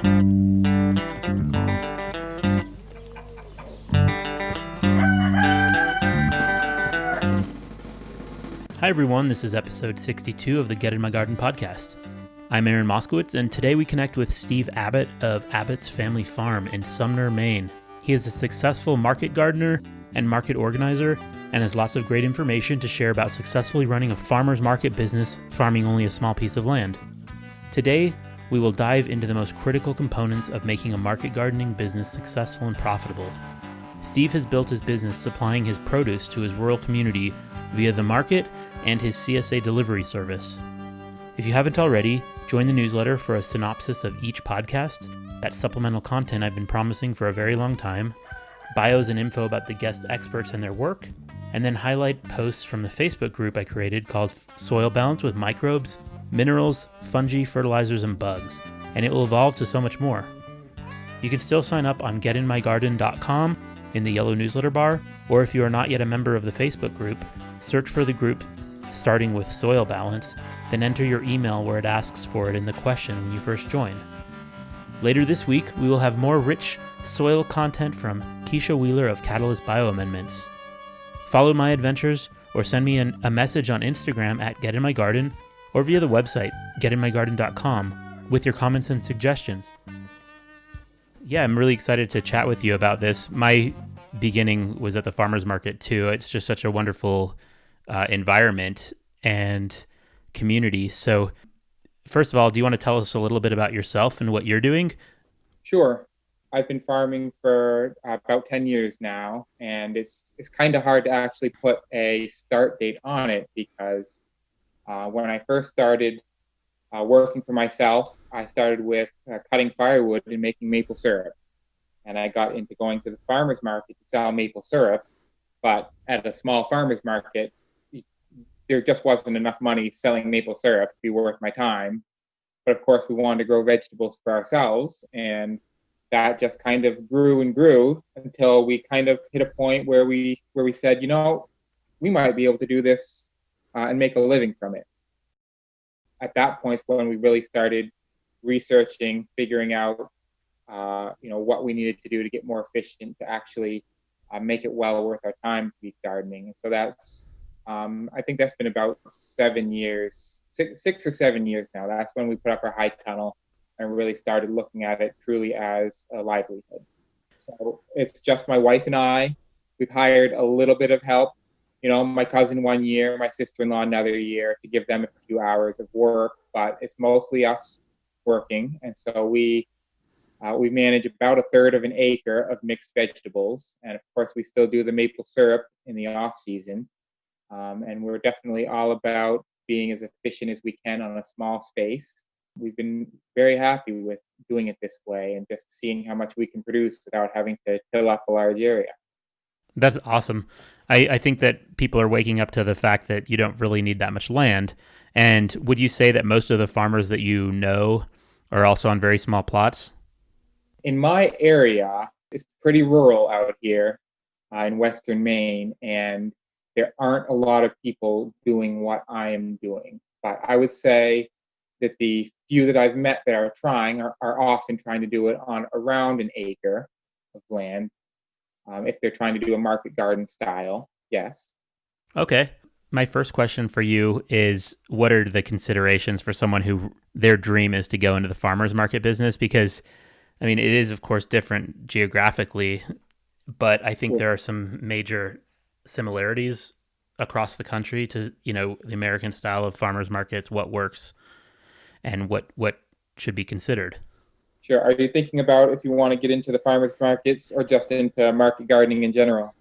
Hi everyone, this is episode 62 of the Get in My Garden podcast. I'm Aaron Moskowitz, and today we connect with Steve Abbott of Abbott's Family Farm in Sumner, Maine. He is a successful market gardener and market organizer, and has lots of great information to share about successfully running a farmer's market business, farming only a small piece of land. Today, we will dive into the most critical components of making a market gardening business successful and profitable. Steve has built his business supplying his produce to his rural community via the market and his CSA delivery service. If you haven't already, join the newsletter for a synopsis of each podcast, that supplemental content I've been promising for a very long time, bios and info about the guest experts and their work, and then highlight posts from the Facebook group I created called Soil Balance with Microbes, Minerals, Fungi, Fertilizers, and Bugs, and it will evolve to so much more. You can still sign up on getinmygarden.com in the yellow newsletter bar, or if you are not yet a member of the Facebook group, search for the group starting with Soil Balance, then enter your email where it asks for it in the question when you first join. Later this week, we will have more rich soil content from Keisha Wheeler of Catalyst BioAmendments. Follow my adventures or send me a message on Instagram at getinmygarden or via the website getinmygarden.com with your comments and suggestions. Yeah, I'm really excited to chat with you about this. My beginning was at the farmer's market too. It's just such a wonderful environment and community. So first of all, do you want to tell us a little bit about yourself and what you're doing? Sure. I've been farming for about 10 years now, and it's kind of hard to actually put a start date on it because when I first started working for myself, I started with cutting firewood and making maple syrup. And I got into going to the farmer's market to sell maple syrup, but at a small farmer's market, there just wasn't enough money selling maple syrup to be worth my time. But of course, we wanted to grow vegetables for ourselves, and that just kind of grew and grew until we kind of hit a point where we said, we might be able to do this and make a living from it. At that point, when we really started researching, figuring out, what we needed to do to get more efficient to actually make it well worth our time to be gardening. And so that's, I think that's been about 7 years, six or 7 years now. That's when we put up our high tunnel and really started looking at it truly as a livelihood. So it's just my wife and I. We've hired a little bit of help, my cousin 1 year, my sister-in-law another year, to give them a few hours of work, but it's mostly us working. And so we manage about a third of an acre of mixed vegetables. And of course, we still do the maple syrup in the off season. And we're definitely all about being as efficient as we can on a small space. We've been very happy with doing it this way and just seeing how much we can produce without having to till up a large area. That's awesome. I think that people are waking up to the fact that you don't really need that much land. And would you say that most of the farmers that you know are also on very small plots? In my area, it's pretty rural out here in Western Maine, and there aren't a lot of people doing what I am doing. But I would say that the few that I've met that are trying are often trying to do it on around an acre of land. If they're trying to do a market garden style, yes. Okay. My first question for you is, what are the considerations for someone who their dream is to go into the farmer's market business? Because, it is, of course, different geographically, but I think there are some major similarities across the country to, the American style of farmers markets, what works and what should be considered. Sure. Are you thinking about if you want to get into the farmers markets or just into market gardening in general?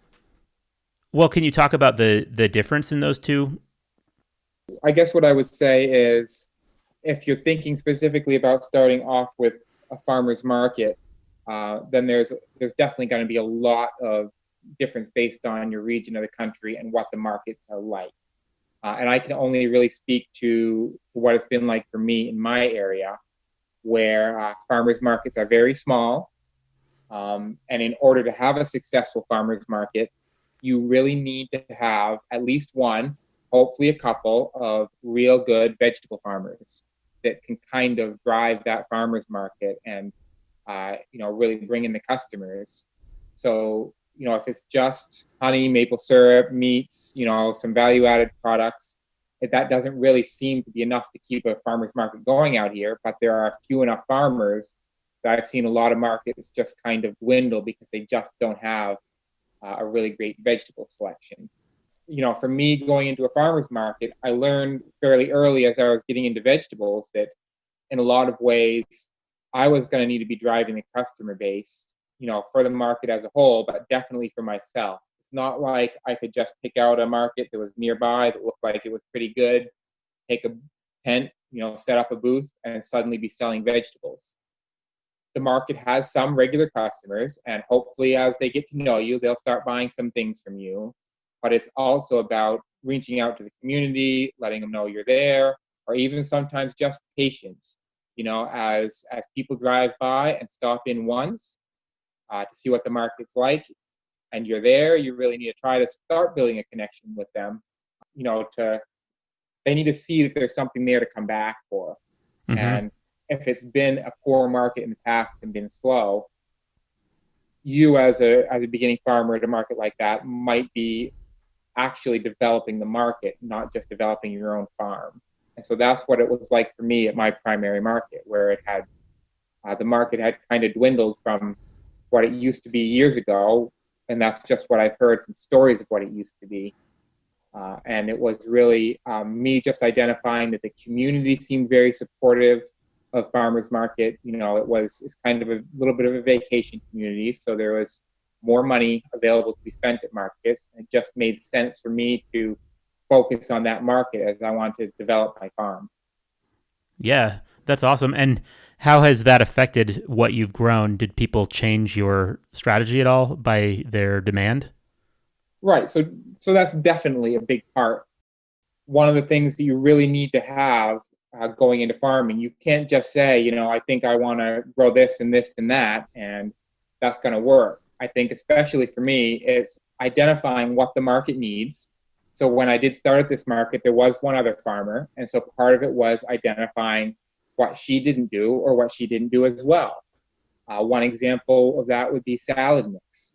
Well, can you talk about the difference in those two? I guess what I would say is, if you're thinking specifically about starting off with a farmer's market, then there's definitely going to be a lot of difference based on your region of the country and what the markets are like. And I can only really speak to what it's been like for me in my area, where farmers markets are very small. And in order to have a successful farmers market, you really need to have at least one, hopefully a couple, of real good vegetable farmers that can kind of drive that farmers market and really bring in the customers. So, if it's just honey, maple syrup, meats, some value added products, that doesn't really seem to be enough to keep a farmer's market going out here. But there are few enough farmers that I've seen a lot of markets just kind of dwindle because they just don't have a really great vegetable selection. For me going into a farmer's market, I learned fairly early as I was getting into vegetables that in a lot of ways, I was going to need to be driving the customer base, for the market as a whole, but definitely for myself. It's not like I could just pick out a market that was nearby that looked like it was pretty good, take a tent, set up a booth, and suddenly be selling vegetables. The market has some regular customers, and hopefully as they get to know you, they'll start buying some things from you. But it's also about reaching out to the community, letting them know you're there, or even sometimes just patience. As people drive by and stop in once to see what the market's like, and you're there, you really need to try to start building a connection with them. They need to see that there's something there to come back for. Mm-hmm. And if it's been a poor market in the past and been slow, you as a beginning farmer at a market like that might be actually developing the market, not just developing your own farm. And so that's what it was like for me at my primary market, where it had the market had kind of dwindled from what it used to be years ago, and that's just what I've heard from stories of what it used to be. And it was really me just identifying that the community seemed very supportive of farmers market. It's kind of a little bit of a vacation community, so there was more money available to be spent at markets. It just made sense for me to focus on that market as I want to develop my farm. Yeah, that's awesome. And how has that affected what you've grown? Did people change your strategy at all by their demand? Right. So that's definitely a big part. One of the things that you really need to have going into farming, you can't just say, I think I want to grow this and this and that, and that's going to work. I think especially for me, it's identifying what the market needs. So when I did start at this market, there was one other farmer. And so part of it was identifying what she didn't do or what she didn't do as well. One example of that would be salad mix.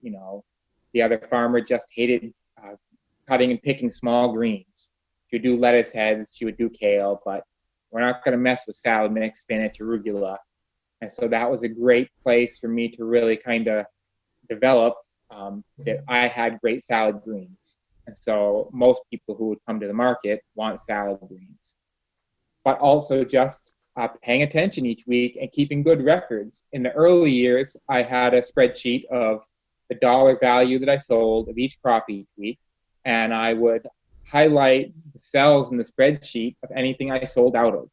The other farmer just hated cutting and picking small greens. She would do lettuce heads, she would do kale, but we're not going to mess with salad mix, spinach, arugula. And so that was a great place for me to really kind of develop that I had great salad greens. And so most people who would come to the market want salad greens. But also just paying attention each week and keeping good records. In the early years, I had a spreadsheet of the dollar value that I sold of each crop each week, and I would highlight the cells in the spreadsheet of anything I sold out of,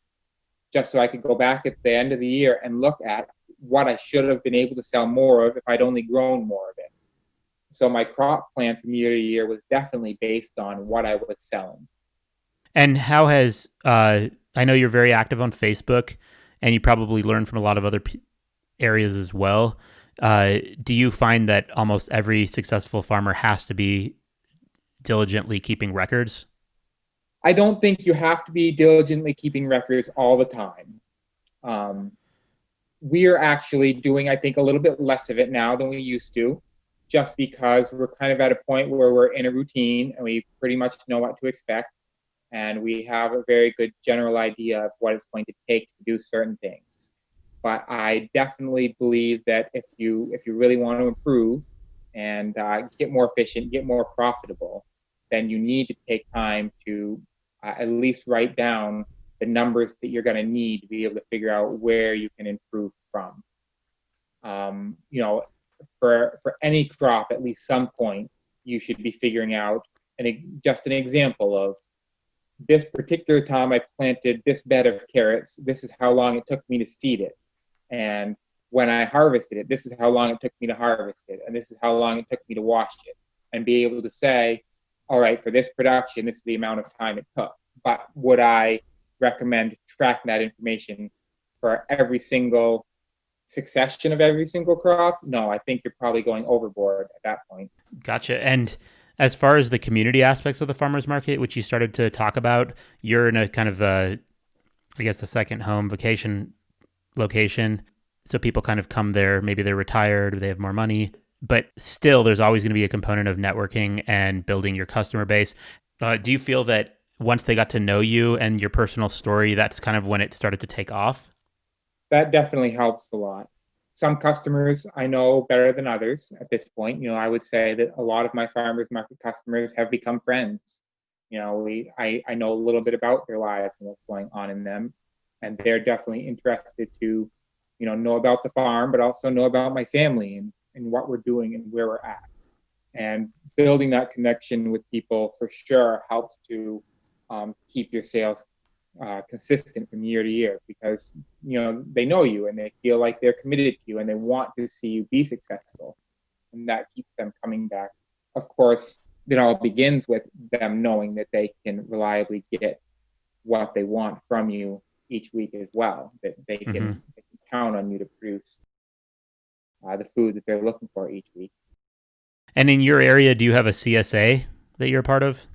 just so I could go back at the end of the year and look at what I should have been able to sell more of if I'd only grown more of it. So my crop plan from year to year was definitely based on what I was selling. And how has, I know you're very active on Facebook, and you probably learn from a lot of other areas as well. Do you find that almost every successful farmer has to be diligently keeping records? I don't think you have to be diligently keeping records all the time. We are actually doing, I think, a little bit less of it now than we used to, just because we're kind of at a point where we're in a routine and we pretty much know what to expect. And we have a very good general idea of what it's going to take to do certain things. But I definitely believe that if you really want to improve and get more efficient, get more profitable, then you need to take time to at least write down the numbers that you're going to need to be able to figure out where you can improve from. For any crop, at least some point, you should be figuring out, just an example of this particular time I planted this bed of carrots, this is how long it took me to seed it. And when I harvested it, this is how long it took me to harvest it. And this is how long it took me to wash it. And be able to say, all right, for this production, this is the amount of time it took. But would I recommend tracking that information for every single succession of every single crop? No, I think you're probably going overboard at that point. Gotcha. And as far as the community aspects of the farmers market, which you started to talk about, you're in a kind of a second home vacation location. So people kind of come there, maybe they're retired or they have more money, but still there's always going to be a component of networking and building your customer base. Do you feel that once they got to know you and your personal story, that's kind of when it started to take off? That definitely helps a lot. Some customers I know better than others at this point. I would say that a lot of my farmers market customers have become friends. I know a little bit about their lives and what's going on in them, and they're definitely interested to, know about the farm, but also know about my family and what we're doing and where we're at. And building that connection with people for sure helps to keep your sales consistent from year to year, because they know you and they feel like they're committed to you and they want to see you be successful, and that keeps them coming back. Of course, it all begins with them knowing that they can reliably get what they want from you each week as well, that they can count on you to produce the food that they're looking for each week. And in your area, do you have a CSA that you're a part of?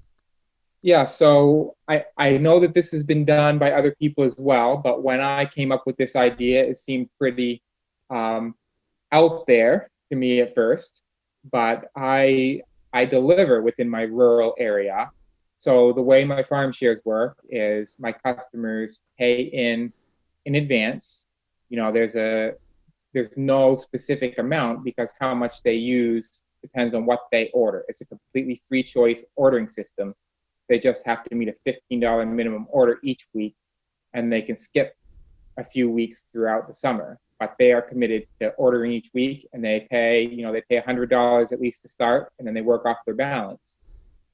Yeah, so I know that this has been done by other people as well, but when I came up with this idea, it seemed pretty out there to me at first. But I deliver within my rural area. So the way my farm shares work is my customers pay in advance. There's no specific amount, because how much they use depends on what they order. It's a completely free choice ordering system. They just have to meet a $15 minimum order each week, and they can skip a few weeks throughout the summer. But they are committed to ordering each week, and they pay $100 at least to start, and then they work off their balance.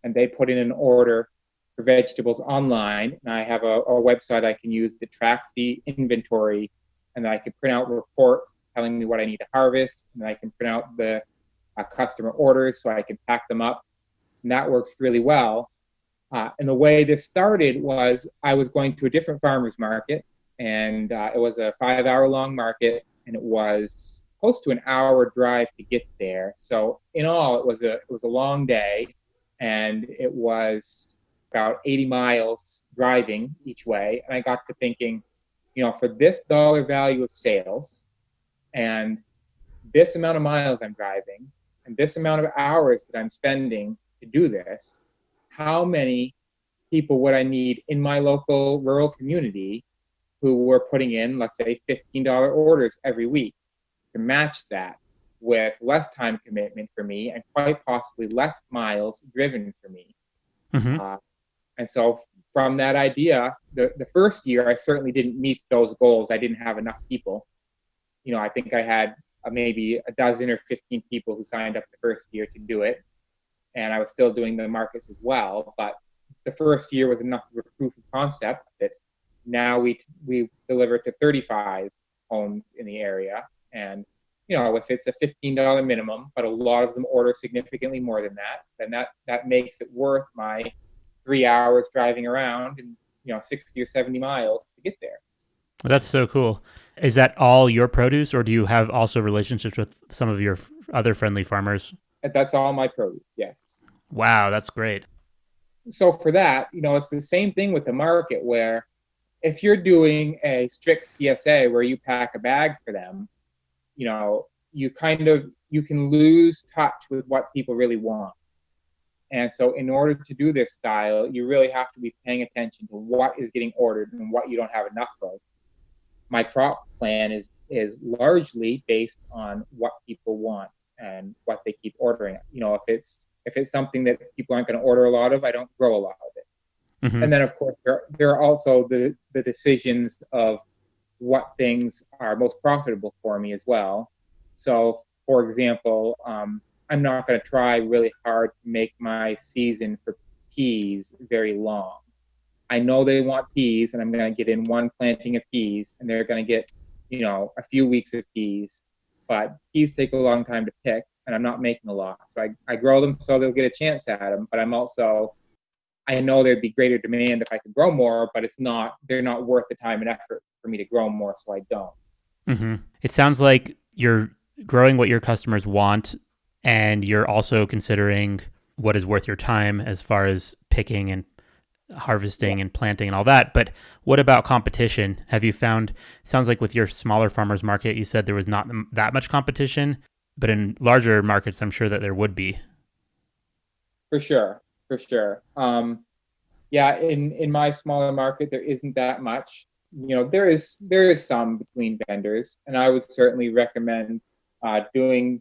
And they put in an order for vegetables online, and I have a website I can use that tracks the inventory, and I can print out reports telling me what I need to harvest, and I can print out the customer orders so I can pack them up, and that works really well. And the way this started was I was going to a different farmer's market, and it was a 5-hour-long market, and it was close to an hour drive to get there. So in all, it was a long day, and it was about 80 miles driving each way. And I got to thinking, for this dollar value of sales and this amount of miles I'm driving and this amount of hours that I'm spending to do this, how many people would I need in my local rural community who were putting in, let's say, $15 orders every week, to match that with less time commitment for me and quite possibly less miles driven for me. And so from that idea, the first year, I certainly didn't meet those goals. I didn't have enough people. I think I had maybe a dozen or 15 people who signed up the first year to do it. And I was still doing the markets as well. But the first year was enough of a proof of concept that now we deliver to 35 homes in the area. And, if it's a $15 minimum, but a lot of them order significantly more than that, then that makes it worth my 3 hours driving around and, 60 or 70 miles to get there. Well, that's so cool. Is that all your produce, or do you have also relationships with some of your other friendly farmers? That's all my produce, yes. Wow, that's great. So for that, it's the same thing with the market, where if you're doing a strict CSA where you pack a bag for them, you can lose touch with what people really want. And so in order to do this style, you really have to be paying attention to what is getting ordered and what you don't have enough of. My crop plan is largely based on what people want and what they keep ordering. If it's something that people aren't going to order a lot of, I don't grow a lot of it. And then, of course, there are also the decisions of what things are most profitable for me as well. So, for example, I'm not going to try really hard to make my season for peas very long. I know they want peas, and I'm going to get in one planting of peas, and they're going to get, a few weeks of peas. But peas take a long time to pick, and I'm not making a lot. So I grow them so they'll get a chance at them. But I know there'd be greater demand if I could grow more, but they're not worth the time and effort for me to grow more, so I don't. It sounds like you're growing what your customers want, and you're also considering what is worth your time as far as picking and harvesting and planting and all that. But what about competition? Have you found, sounds like with your smaller farmers market, you said there was not that much competition, but in larger markets, I'm sure that there would be. For sure. Yeah, in my smaller market, there isn't that much. There is some between vendors, and I would certainly recommend doing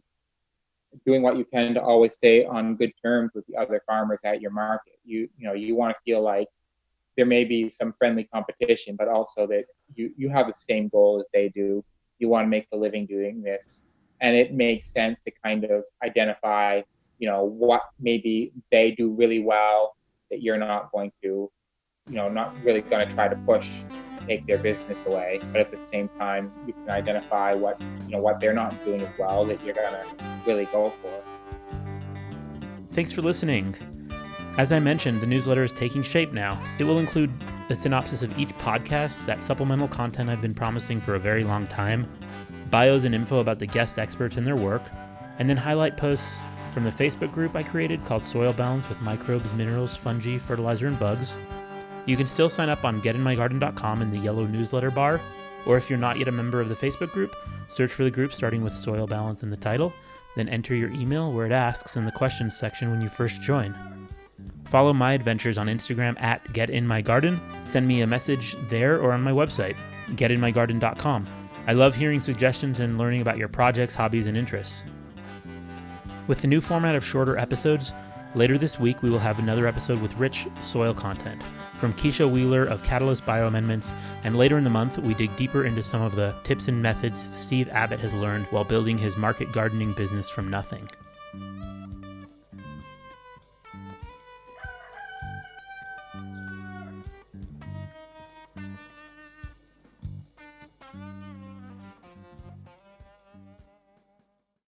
what you can to always stay on good terms with the other farmers at your market. You want to feel like there may be some friendly competition, but also that you have the same goal as they do. You want to make a living doing this, and it makes sense to kind of identify, what maybe they do really well that you're not going to, not really going to try to push to take their business away, but at the same time, you can identify what they're not doing as well that you're going to really go for. Thanks for listening. As I mentioned, the newsletter is taking shape now. It will include a synopsis of each podcast, that supplemental content I've been promising for a very long time, bios and info about the guest experts and their work, and then highlight posts from the Facebook group I created called Soil Balance with microbes, minerals, fungi, fertilizer, and bugs. You can still sign up on getinmygarden.com in the yellow newsletter bar, or if you're not yet a member of the Facebook group, search for the group starting with Soil Balance in the title, then enter your email where it asks in the questions section when you first join. Follow my adventures on Instagram at getinmygarden. Send me a message there or on my website, getinmygarden.com. I love hearing suggestions and learning about your projects, hobbies, and interests. With the new format of shorter episodes, later this week we will have another episode with rich soil content from Keisha Wheeler of Catalyst BioAmendments, and later in the month we dig deeper into some of the tips and methods Steve Abbott has learned while building his market gardening business from nothing.